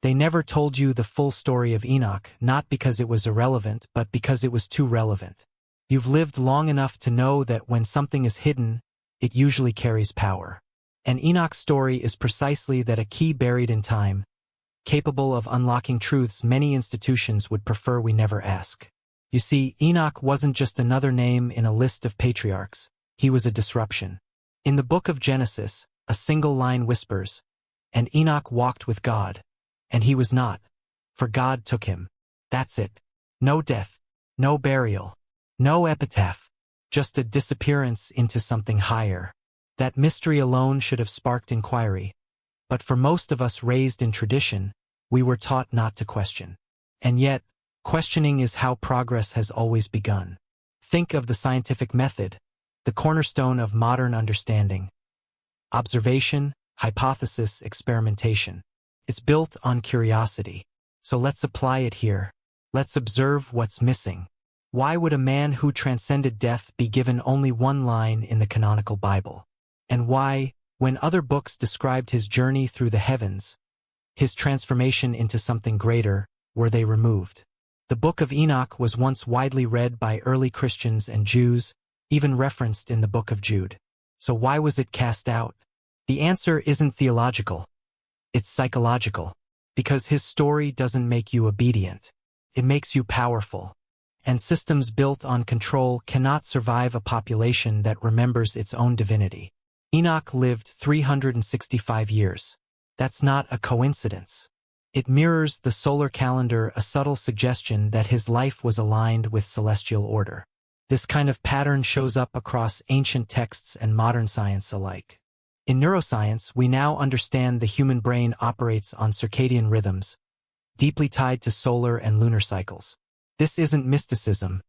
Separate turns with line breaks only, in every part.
They never told you the full story of Enoch, not because it was irrelevant, but because it was too relevant. You've lived long enough to know that when something is hidden, it usually carries power. And Enoch's story is precisely that, a key buried in time, capable of unlocking truths many institutions would prefer we never ask. You see, Enoch wasn't just another name in a list of patriarchs. He was a disruption. In the book of Genesis, a single line whispers, "And Enoch walked with God, and he was not, for God took him." That's it. No death, no burial, no epitaph, just a disappearance into something higher. That mystery alone should have sparked inquiry. But for most of us raised in tradition, we were taught not to question. And yet, questioning is how progress has always begun. Think of the scientific method, the cornerstone of modern understanding. Observation, hypothesis, experimentation. It's built on curiosity. So let's apply it here. Let's observe what's missing. Why would a man who transcended death be given only one line in the canonical Bible? And why, when other books described his journey through the heavens, his transformation into something greater, were they removed? The Book of Enoch was once widely read by early Christians and Jews, even referenced in the Book of Jude. So why was it cast out? The answer isn't theological. It's psychological. Because his story doesn't make you obedient. It makes you powerful. And systems built on control cannot survive a population that remembers its own divinity. Enoch lived 365 years. That's not a coincidence. It mirrors the solar calendar, a subtle suggestion that his life was aligned with celestial order. This kind of pattern shows up across ancient texts and modern science alike. In neuroscience, we now understand the human brain operates on circadian rhythms, deeply tied to solar and lunar cycles. This isn't mysticism.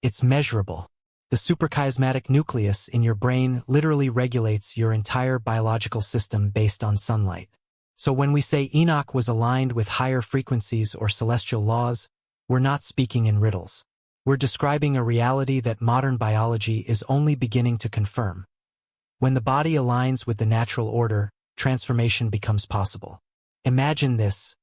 It's measurable. The suprachiasmatic nucleus in your brain literally regulates your entire biological system based on sunlight. So when we say Enoch was aligned with higher frequencies or celestial laws, we're not speaking in riddles. We're describing a reality that modern biology is only beginning to confirm. When the body aligns with the natural order, transformation becomes possible. Imagine this: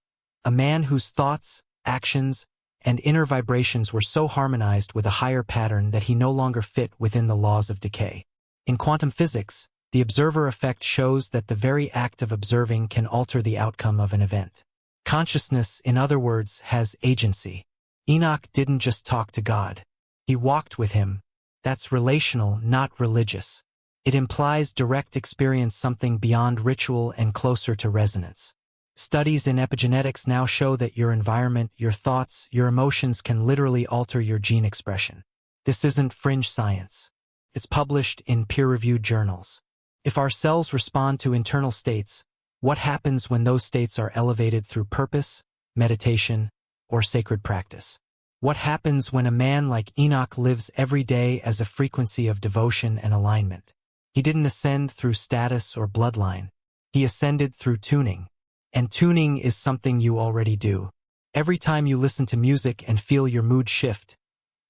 a man whose thoughts, actions, and inner vibrations were so harmonized with a higher pattern that he no longer fit within the laws of decay. In quantum physics, the observer effect shows that the very act of observing can alter the outcome of an event. Consciousness, in other words, has agency. Enoch didn't just talk to God. He walked with him. That's relational, not religious. It implies direct experience, something beyond ritual and closer to resonance. Studies in epigenetics now show that your environment, your thoughts, your emotions can literally alter your gene expression. This isn't fringe science. It's published in peer-reviewed journals. If our cells respond to internal states, what happens when those states are elevated through purpose, meditation, or sacred practice? What happens when a man like Enoch lives every day as a frequency of devotion and alignment? He didn't ascend through status or bloodline. He ascended through tuning. And tuning is something you already do. Every time you listen to music and feel your mood shift,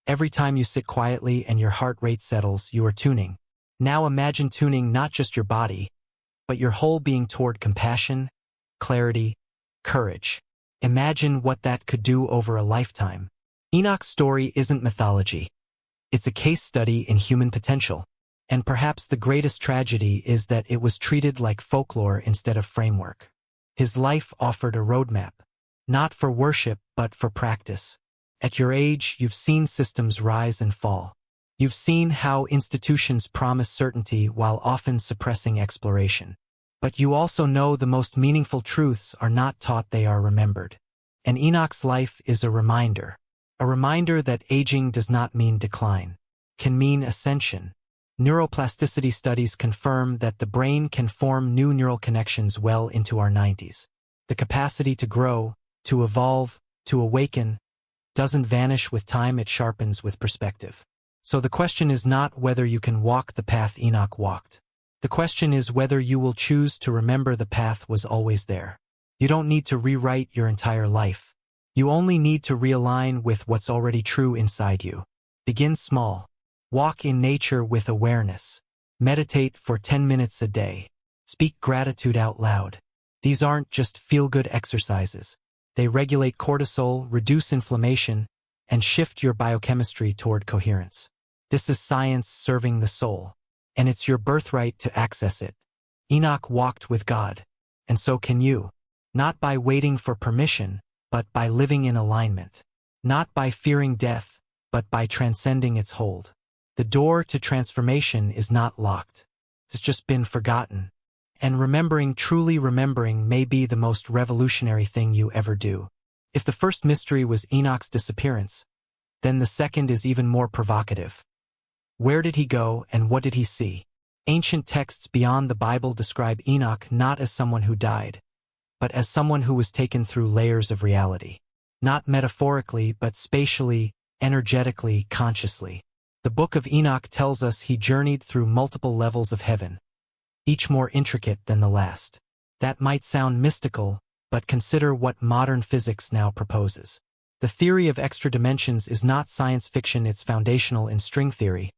every time you sit quietly and your heart rate settles, you are tuning. Now imagine tuning not just your body, but your whole being toward compassion, clarity, courage. Imagine what that could do over a lifetime. Enoch's story isn't mythology. It's a case study in human potential. And perhaps the greatest tragedy is that it was treated like folklore instead of framework. His life offered a roadmap, not for worship but for practice. At your age, you've seen systems rise and fall. You've seen how institutions promise certainty while often suppressing exploration. But you also know the most meaningful truths are not taught, they are remembered. And Enoch's life is a reminder that aging does not mean decline, can mean ascension. Neuroplasticity studies confirm that the brain can form new neural connections well into our 90s. The capacity to grow, to evolve, to awaken, doesn't vanish with time, it sharpens with perspective. So the question is not whether you can walk the path Enoch walked. The question is whether you will choose to remember the path was always there. You don't need to rewrite your entire life. You only need to realign with what's already true inside you. Begin small. Walk in nature with awareness. Meditate for 10 minutes a day. Speak gratitude out loud. These aren't just feel-good exercises. They regulate cortisol, reduce inflammation, and shift your biochemistry toward coherence. This is science serving the soul, and it's your birthright to access it. Enoch walked with God, and so can you. Not by waiting for permission, but by living in alignment. Not by fearing death, but by transcending its hold. The door to transformation is not locked. It's just been forgotten. And truly remembering, may be the most revolutionary thing you ever do. If the first mystery was Enoch's disappearance, then the second is even more provocative. Where did he go, and what did he see? Ancient texts beyond the Bible describe Enoch not as someone who died, but as someone who was taken through layers of reality. Not metaphorically, but spatially, energetically, consciously. The Book of Enoch tells us he journeyed through multiple levels of heaven, each more intricate than the last. That might sound mystical, but consider what modern physics now proposes. The theory of extra dimensions is not science fiction, it's foundational in string theory,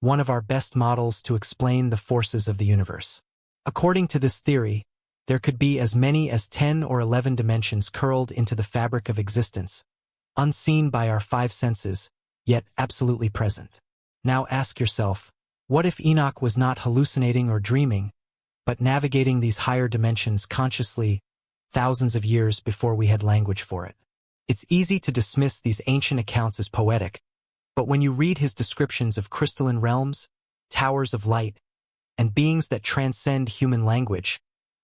one of our best models to explain the forces of the universe. According to this theory, there could be as many as 10 or 11 dimensions curled into the fabric of existence, unseen by our five senses, yet absolutely present. Now ask yourself, what if Enoch was not hallucinating or dreaming, but navigating these higher dimensions consciously thousands of years before we had language for it? It's easy to dismiss these ancient accounts as poetic, but when you read his descriptions of crystalline realms, towers of light, and beings that transcend human language,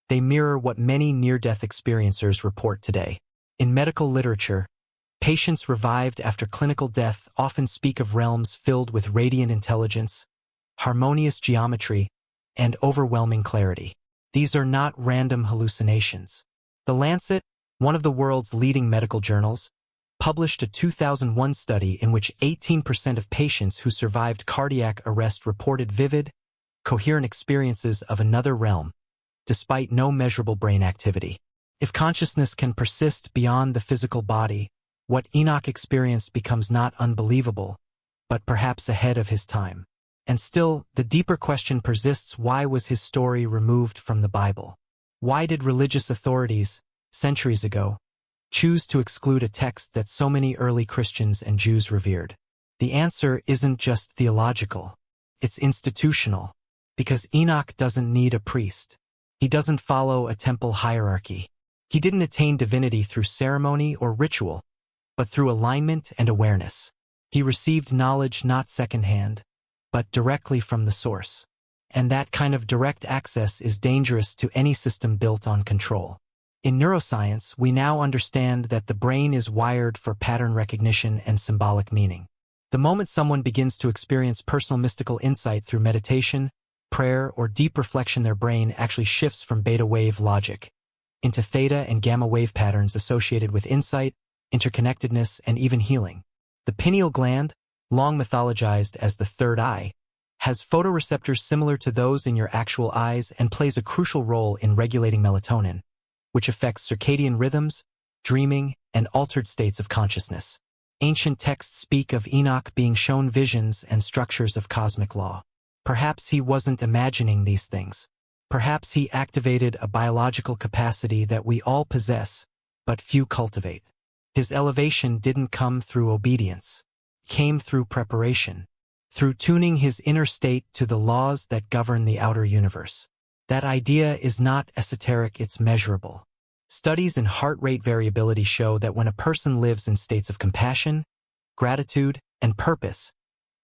they mirror what many near-death experiencers report today. In medical literature, patients revived after clinical death often speak of realms filled with radiant intelligence, harmonious geometry, and overwhelming clarity. These are not random hallucinations. The Lancet, one of the world's leading medical journals, published a 2001 study in which 18% of patients who survived cardiac arrest reported vivid, coherent experiences of another realm, despite no measurable brain activity. If consciousness can persist beyond the physical body, what Enoch experienced becomes not unbelievable, but perhaps ahead of his time. And still, the deeper question persists: why was his story removed from the Bible? Why did religious authorities, centuries ago, choose to exclude a text that so many early Christians and Jews revered? The answer isn't just theological, it's institutional. Because Enoch doesn't need a priest. He doesn't follow a temple hierarchy. He didn't attain divinity through ceremony or ritual, but through alignment and awareness. He received knowledge not secondhand, but directly from the source. And that kind of direct access is dangerous to any system built on control. In neuroscience, we now understand that the brain is wired for pattern recognition and symbolic meaning. The moment someone begins to experience personal mystical insight through meditation, prayer, or deep reflection, their brain actually shifts from beta wave logic into theta and gamma wave patterns associated with insight, interconnectedness, and even healing. The pineal gland, long mythologized as the third eye, has photoreceptors similar to those in your actual eyes and plays a crucial role in regulating melatonin, which affects circadian rhythms, dreaming, and altered states of consciousness. Ancient texts speak of Enoch being shown visions and structures of cosmic law. Perhaps he wasn't imagining these things. Perhaps he activated a biological capacity that we all possess, but few cultivate. His elevation didn't come through obedience. It came through preparation, through tuning his inner state to the laws that govern the outer universe. That idea is not esoteric, it's measurable. Studies in heart rate variability show that when a person lives in states of compassion, gratitude, and purpose,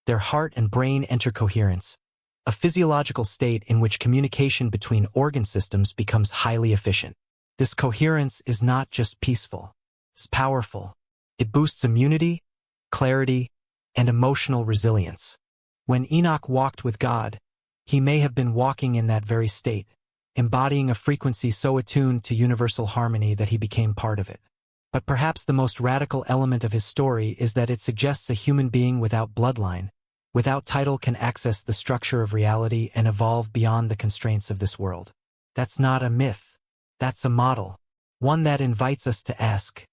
their heart and brain enter coherence, a physiological state in which communication between organ systems becomes highly efficient. This coherence is not just peaceful, it's powerful. It boosts immunity, clarity, and emotional resilience. When Enoch walked with God, he may have been walking in that very state, embodying a frequency so attuned to universal harmony that he became part of it. But perhaps the most radical element of his story is that it suggests a human being without bloodline, without title, can access the structure of reality and evolve beyond the constraints of this world. That's not a myth. That's a model. One that invites us to ask,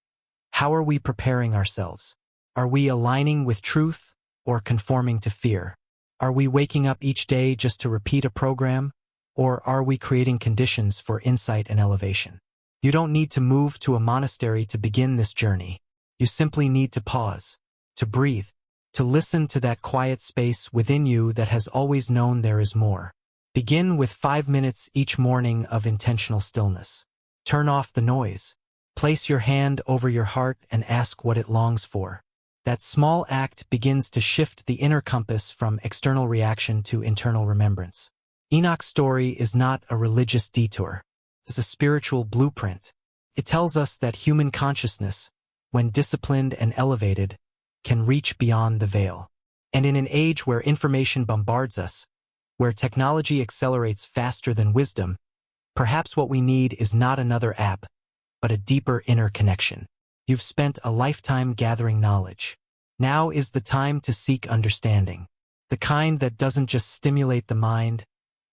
how are we preparing ourselves? Are we aligning with truth or conforming to fear? Are we waking up each day just to repeat a program, or are we creating conditions for insight and elevation? You don't need to move to a monastery to begin this journey. You simply need to pause, to breathe, to listen to that quiet space within you that has always known there is more. Begin with 5 minutes each morning of intentional stillness. Turn off the noise. Place your hand over your heart and ask what it longs for. That small act begins to shift the inner compass from external reaction to internal remembrance. Enoch's story is not a religious detour. It's a spiritual blueprint. It tells us that human consciousness, when disciplined and elevated, can reach beyond the veil. And in an age where information bombards us, where technology accelerates faster than wisdom, perhaps what we need is not another app, but a deeper inner connection. You've spent a lifetime gathering knowledge. Now is the time to seek understanding, the kind that doesn't just stimulate the mind,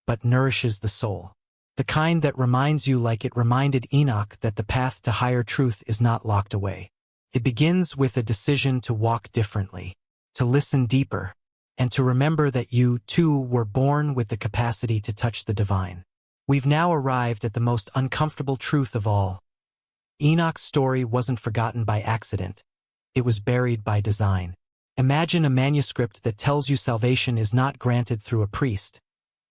but nourishes the soul. The kind that reminds you, like it reminded Enoch, that the path to higher truth is not locked away. It begins with a decision to walk differently, to listen deeper, and to remember that you, too, were born with the capacity to touch the divine. We've now arrived at the most uncomfortable truth of all. Enoch's story wasn't forgotten by accident. It was buried by design. Imagine a manuscript that tells you salvation is not granted through a priest,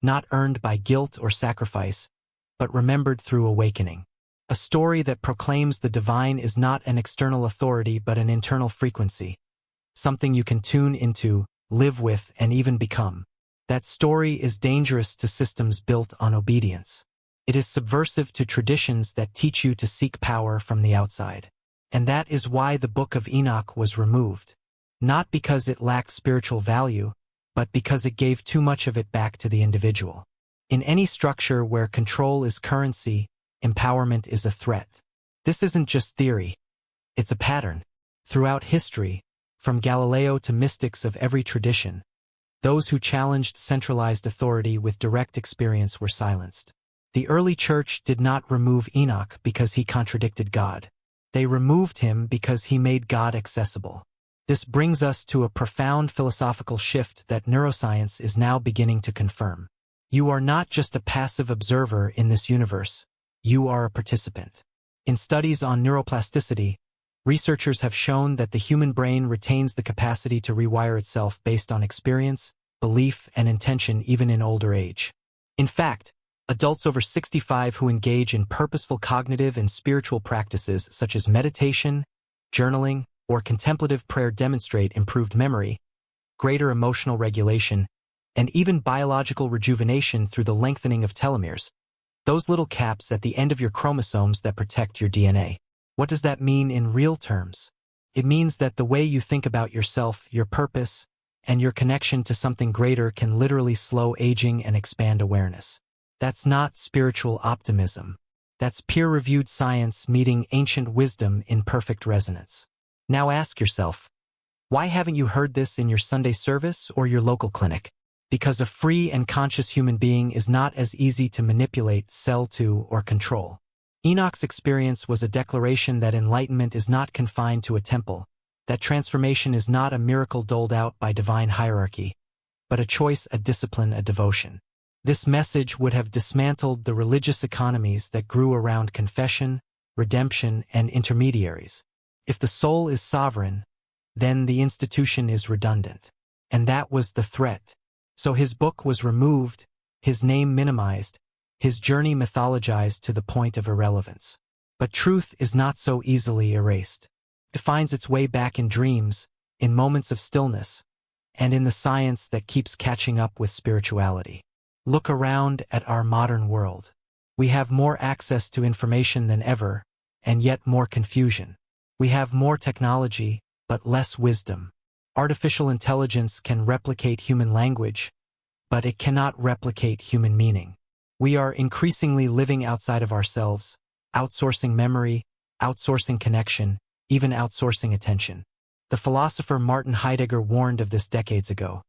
not earned by guilt or sacrifice, but remembered through awakening. A story that proclaims the divine is not an external authority but an internal frequency, something you can tune into, live with, and even become. That story is dangerous to systems built on obedience. It is subversive to traditions that teach you to seek power from the outside. And that is why the Book of Enoch was removed. Not because it lacked spiritual value, but because it gave too much of it back to the individual. In any structure where control is currency, empowerment is a threat. This isn't just theory. It's a pattern. Throughout history, from Galileo to mystics of every tradition, those who challenged centralized authority with direct experience were silenced. The early church did not remove Enoch because he contradicted God. They removed him because he made God accessible. This brings us to a profound philosophical shift that neuroscience is now beginning to confirm. You are not just a passive observer in this universe. You are a participant. In studies on neuroplasticity, researchers have shown that the human brain retains the capacity to rewire itself based on experience, belief, and intention even in older age. In fact, adults over 65 who engage in purposeful cognitive and spiritual practices such as meditation, journaling, or contemplative prayer demonstrate improved memory, greater emotional regulation, and even biological rejuvenation through the lengthening of telomeres, those little caps at the end of your chromosomes that protect your DNA. What does that mean in real terms? It means that the way you think about yourself, your purpose, and your connection to something greater can literally slow aging and expand awareness. That's not spiritual optimism. That's peer-reviewed science meeting ancient wisdom in perfect resonance. Now ask yourself, why haven't you heard this in your Sunday service or your local clinic? Because a free and conscious human being is not as easy to manipulate, sell to, or control. Enoch's experience was a declaration that enlightenment is not confined to a temple, that transformation is not a miracle doled out by divine hierarchy, but a choice, a discipline, a devotion. This message would have dismantled the religious economies that grew around confession, redemption, and intermediaries. If the soul is sovereign, then the institution is redundant. And that was the threat. So his book was removed, his name minimized, his journey mythologized to the point of irrelevance. But truth is not so easily erased. It finds its way back in dreams, in moments of stillness, and in the science that keeps catching up with spirituality. Look around at our modern world. We have more access to information than ever, and yet more confusion. We have more technology, but less wisdom. Artificial intelligence can replicate human language, but it cannot replicate human meaning. We are increasingly living outside of ourselves, outsourcing memory, outsourcing connection, even outsourcing attention. The philosopher Martin Heidegger warned of this decades ago,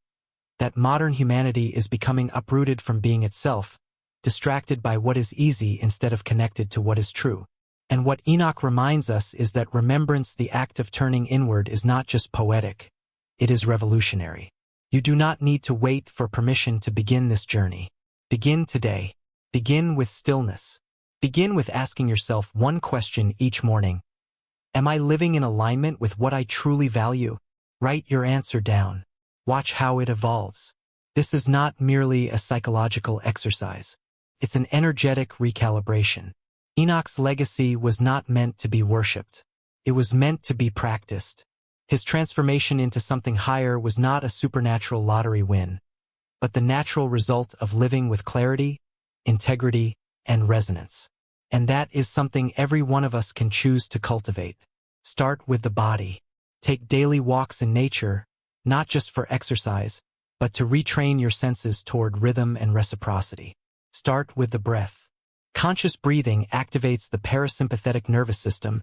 that modern humanity is becoming uprooted from being itself, distracted by what is easy instead of connected to what is true. And what Enoch reminds us is that remembrance, the act of turning inward, is not just poetic, it is revolutionary. You do not need to wait for permission to begin this journey. Begin today. Begin with stillness. Begin with asking yourself one question each morning. Am I living in alignment with what I truly value? Write your answer down. Watch how it evolves. This is not merely a psychological exercise. It's an energetic recalibration. Enoch's legacy was not meant to be worshipped. It was meant to be practiced. His transformation into something higher was not a supernatural lottery win, but the natural result of living with clarity, integrity, and resonance. And that is something every one of us can choose to cultivate. Start with the body. Take daily walks in nature, not just for exercise, but to retrain your senses toward rhythm and reciprocity. Start with the breath. Conscious breathing activates the parasympathetic nervous system,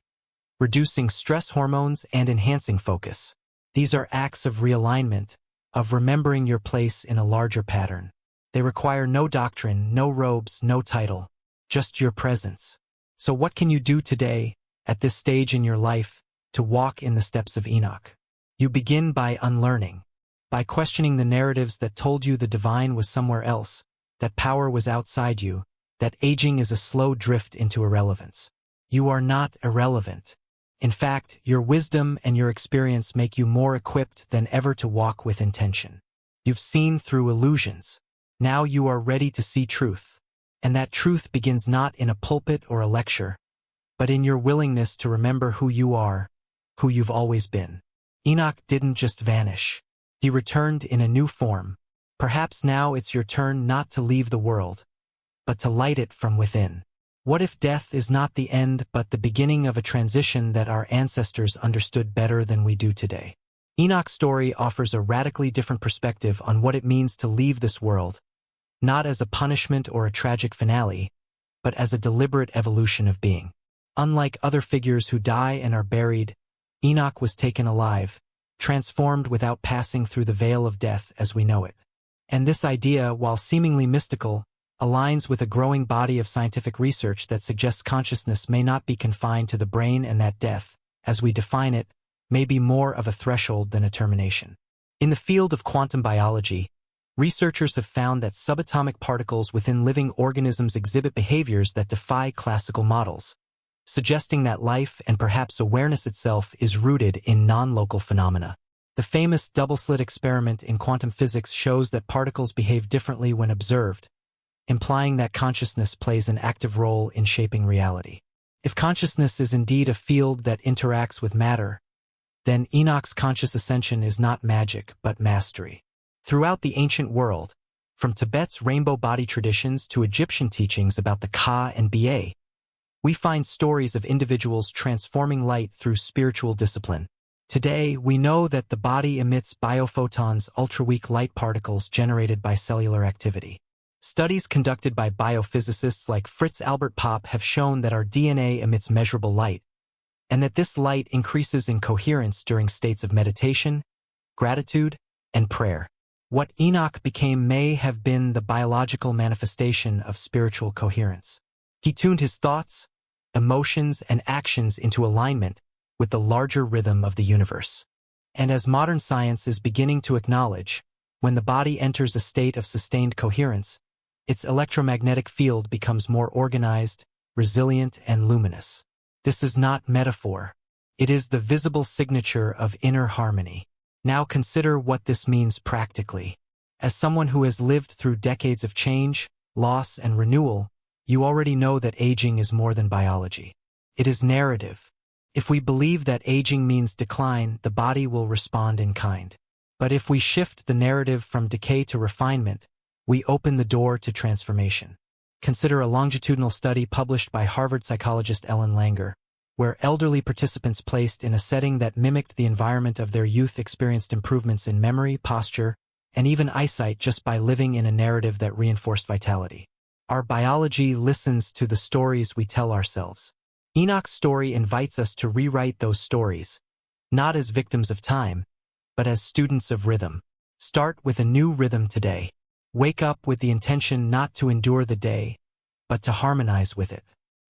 reducing stress hormones and enhancing focus. These are acts of realignment, of remembering your place in a larger pattern. They require no doctrine, no robes, no title, just your presence. So what can you do today, at this stage in your life, to walk in the steps of Enoch? You begin by unlearning, by questioning the narratives that told you the divine was somewhere else, that power was outside you, that aging is a slow drift into irrelevance. You are not irrelevant. In fact, your wisdom and your experience make you more equipped than ever to walk with intention. You've seen through illusions. Now you are ready to see truth. And that truth begins not in a pulpit or a lecture, but in your willingness to remember who you are, who you've always been. Enoch didn't just vanish. He returned in a new form. Perhaps now it's your turn not to leave the world, but to light it from within. What if death is not the end but the beginning of a transition that our ancestors understood better than we do today? Enoch's story offers a radically different perspective on what it means to leave this world, not as a punishment or a tragic finale, but as a deliberate evolution of being. Unlike other figures who die and are buried, Enoch was taken alive, transformed without passing through the veil of death as we know it. And this idea, while seemingly mystical, aligns with a growing body of scientific research that suggests consciousness may not be confined to the brain and that death, as we define it, may be more of a threshold than a termination. In the field of quantum biology, researchers have found that subatomic particles within living organisms exhibit behaviors that defy classical models, suggesting that life and perhaps awareness itself is rooted in non-local phenomena. The famous double-slit experiment in quantum physics shows that particles behave differently when observed, implying that consciousness plays an active role in shaping reality. If consciousness is indeed a field that interacts with matter, then Enoch's conscious ascension is not magic but mastery. Throughout the ancient world, from Tibet's rainbow body traditions to Egyptian teachings about the Ka and Ba, we find stories of individuals transforming light through spiritual discipline. Today, we know that the body emits biophotons, ultra-weak light particles generated by cellular activity. Studies conducted by biophysicists like Fritz Albert Popp have shown that our DNA emits measurable light, and that this light increases in coherence during states of meditation, gratitude, and prayer. What Enoch became may have been the biological manifestation of spiritual coherence. He tuned his thoughts, emotions, and actions into alignment with the larger rhythm of the universe. And as modern science is beginning to acknowledge, when the body enters a state of sustained coherence, its electromagnetic field becomes more organized, resilient, and luminous. This is not metaphor. It is the visible signature of inner harmony. Now consider what this means practically. As someone who has lived through decades of change, loss, and renewal, you already know that aging is more than biology. It is narrative. If we believe that aging means decline, the body will respond in kind. But if we shift the narrative from decay to refinement, we open the door to transformation. Consider a longitudinal study published by Harvard psychologist Ellen Langer, where elderly participants placed in a setting that mimicked the environment of their youth experienced improvements in memory, posture, and even eyesight just by living in a narrative that reinforced vitality. Our biology listens to the stories we tell ourselves. Enoch's story invites us to rewrite those stories, not as victims of time, but as students of rhythm. Start with a new rhythm today. Wake up with the intention not to endure the day, but to harmonize with it.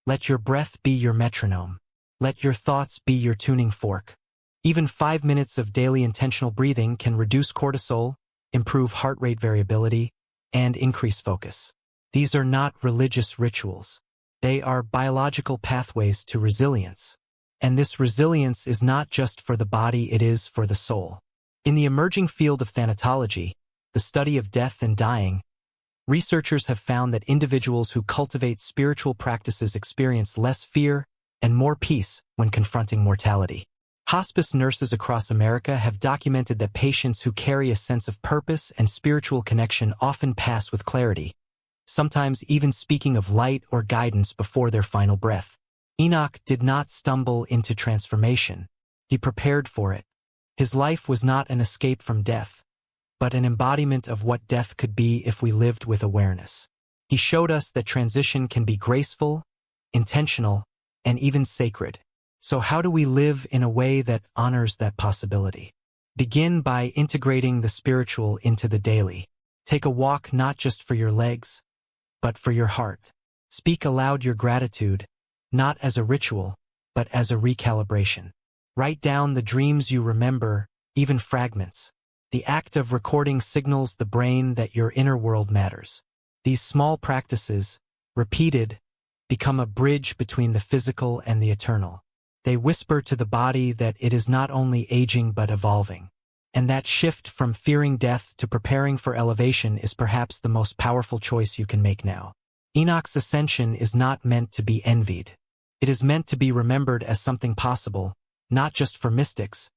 Let your breath be your metronome. Let your thoughts be your tuning fork. Even 5 minutes of daily intentional breathing can reduce cortisol, improve heart rate variability, and increase focus. These are not religious rituals. They are biological pathways to resilience. And this resilience is not just for the body, it is for the soul. In the emerging field of thanatology, the study of death and dying, researchers have found that individuals who cultivate spiritual practices experience less fear and more peace when confronting mortality. Hospice nurses across America have documented that patients who carry a sense of purpose and spiritual connection often pass with clarity, sometimes even speaking of light or guidance before their final breath. Enoch did not stumble into transformation. He prepared for it. His life was not an escape from death, but an embodiment of what death could be if we lived with awareness. He showed us that transition can be graceful, intentional, and even sacred. So how do we live in a way that honors that possibility? Begin by integrating the spiritual into the daily. Take a walk not just for your legs, but for your heart. Speak aloud your gratitude, not as a ritual, but as a recalibration. Write down the dreams you remember, even fragments. The act of recording signals the brain that your inner world matters. These small practices, repeated, become a bridge between the physical and the eternal. They whisper to the body that it is not only aging but evolving. And that shift from fearing death to preparing for elevation is perhaps the most powerful choice you can make now. Enoch's ascension is not meant to be envied. It is meant to be remembered as something possible, not just for mystics,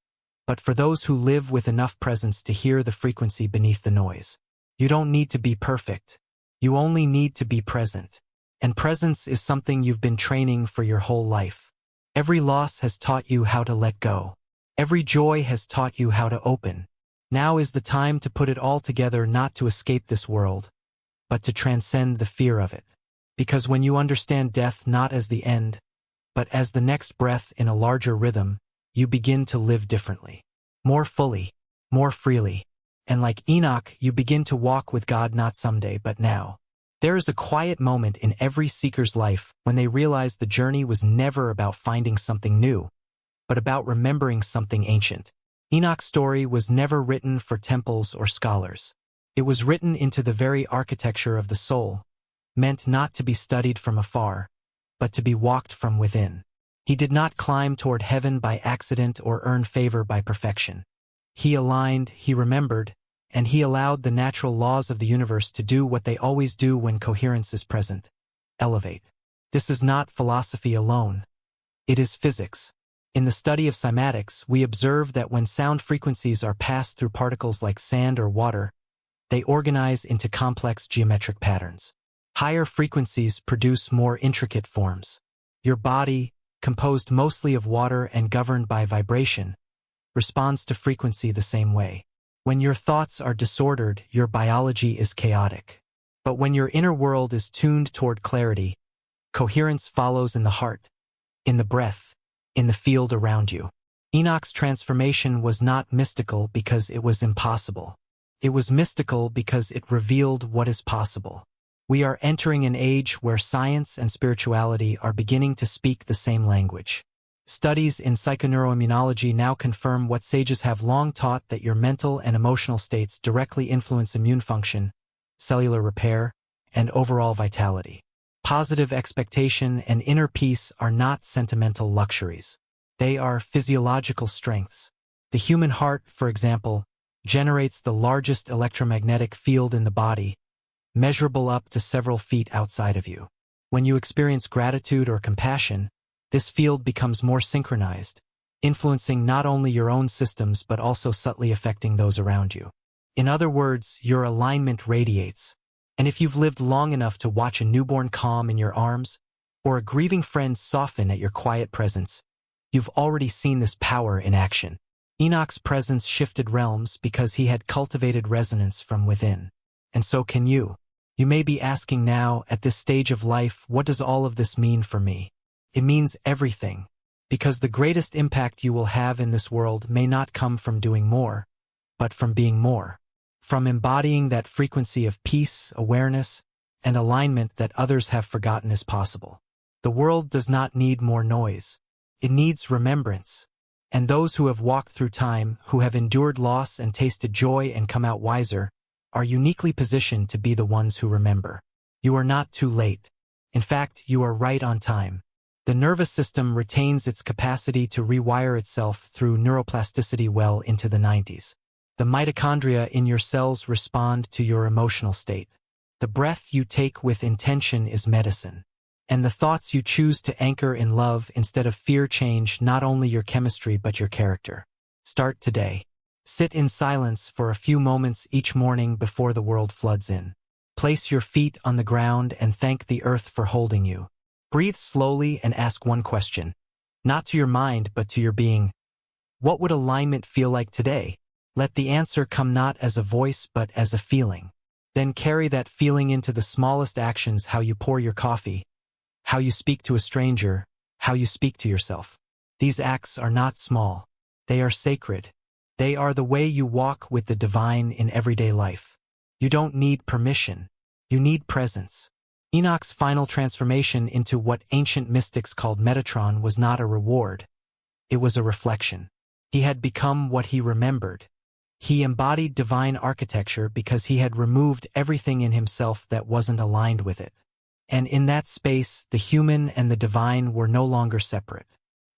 but for those who live with enough presence to hear the frequency beneath the noise. You don't need to be perfect. You only need to be present. And presence is something you've been training for your whole life. Every loss has taught you how to let go. Every joy has taught you how to open. Now is the time to put it all together, not to escape this world, but to transcend the fear of it. Because when you understand death not as the end, but as the next breath in a larger rhythm, you begin to live differently, more fully, more freely. And like Enoch, you begin to walk with God not someday, but now. There is a quiet moment in every seeker's life when they realize the journey was never about finding something new, but about remembering something ancient. Enoch's story was never written for temples or scholars. It was written into the very architecture of the soul, meant not to be studied from afar, but to be walked from within. He did not climb toward heaven by accident or earn favor by perfection. He aligned, he remembered, and he allowed the natural laws of the universe to do what they always do when coherence is present: elevate. This is not philosophy alone. It is physics. In the study of cymatics, we observe that when sound frequencies are passed through particles like sand or water, they organize into complex geometric patterns. Higher frequencies produce more intricate forms. Your body, composed mostly of water and governed by vibration, responds to frequency the same way. When your thoughts are disordered, your biology is chaotic. But when your inner world is tuned toward clarity, coherence follows in the heart, in the breath, in the field around you. Enoch's transformation was not mystical because it was impossible. It was mystical because it revealed what is possible. We are entering an age where science and spirituality are beginning to speak the same language. Studies in psychoneuroimmunology now confirm what sages have long taught, that your mental and emotional states directly influence immune function, cellular repair, and overall vitality. Positive expectation and inner peace are not sentimental luxuries. They are physiological strengths. The human heart, for example, generates the largest electromagnetic field in the body, measurable up to several feet outside of you. When you experience gratitude or compassion, this field becomes more synchronized, influencing not only your own systems but also subtly affecting those around you. In other words, your alignment radiates. And if you've lived long enough to watch a newborn calm in your arms, or a grieving friend soften at your quiet presence, you've already seen this power in action. Enoch's presence shifted realms because he had cultivated resonance from within. And so can you. You may be asking now, at this stage of life, what does all of this mean for me? It means everything, because the greatest impact you will have in this world may not come from doing more, but from being more. From embodying that frequency of peace, awareness, and alignment that others have forgotten is possible. The world does not need more noise. It needs remembrance. And those who have walked through time, who have endured loss and tasted joy and come out wiser, are uniquely positioned to be the ones who remember. You are not too late. In fact, you are right on time. The nervous system retains its capacity to rewire itself through neuroplasticity well into the 90s. The mitochondria in your cells respond to your emotional state. The breath you take with intention is medicine. And the thoughts you choose to anchor in love instead of fear change not only your chemistry but your character. Start today. Sit in silence for a few moments each morning before the world floods in. Place your feet on the ground and thank the earth for holding you. Breathe slowly and ask one question. Not to your mind but to your being. What would alignment feel like today? Let the answer come not as a voice but as a feeling. Then carry that feeling into the smallest actions, how you pour your coffee, how you speak to a stranger, how you speak to yourself. These acts are not small. They are sacred. They are the way you walk with the divine in everyday life. You don't need permission. You need presence. Enoch's final transformation into what ancient mystics called Metatron was not a reward. It was a reflection. He had become what he remembered. He embodied divine architecture because he had removed everything in himself that wasn't aligned with it. And in that space, the human and the divine were no longer separate.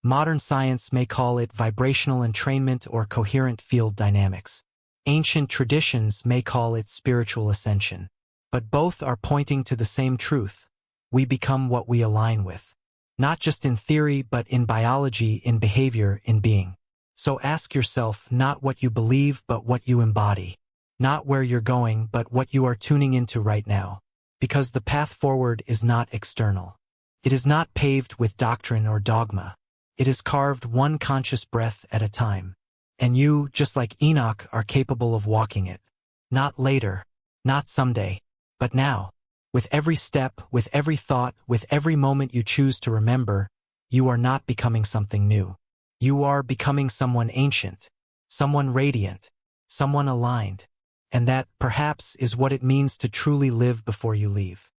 Modern science may call it vibrational entrainment or coherent field dynamics. Ancient traditions may call it spiritual ascension. But both are pointing to the same truth. We become what we align with. Not just in theory, but in biology, in behavior, in being. So ask yourself not what you believe, but what you embody. Not where you're going, but what you are tuning into right now. Because the path forward is not external. It is not paved with doctrine or dogma. It is carved one conscious breath at a time. And you, just like Enoch, are capable of walking it. Not later, not someday, but now. With every step, with every thought, with every moment you choose to remember, you are not becoming something new. You are becoming someone ancient, someone radiant, someone aligned. And that, perhaps, is what it means to truly live before you leave.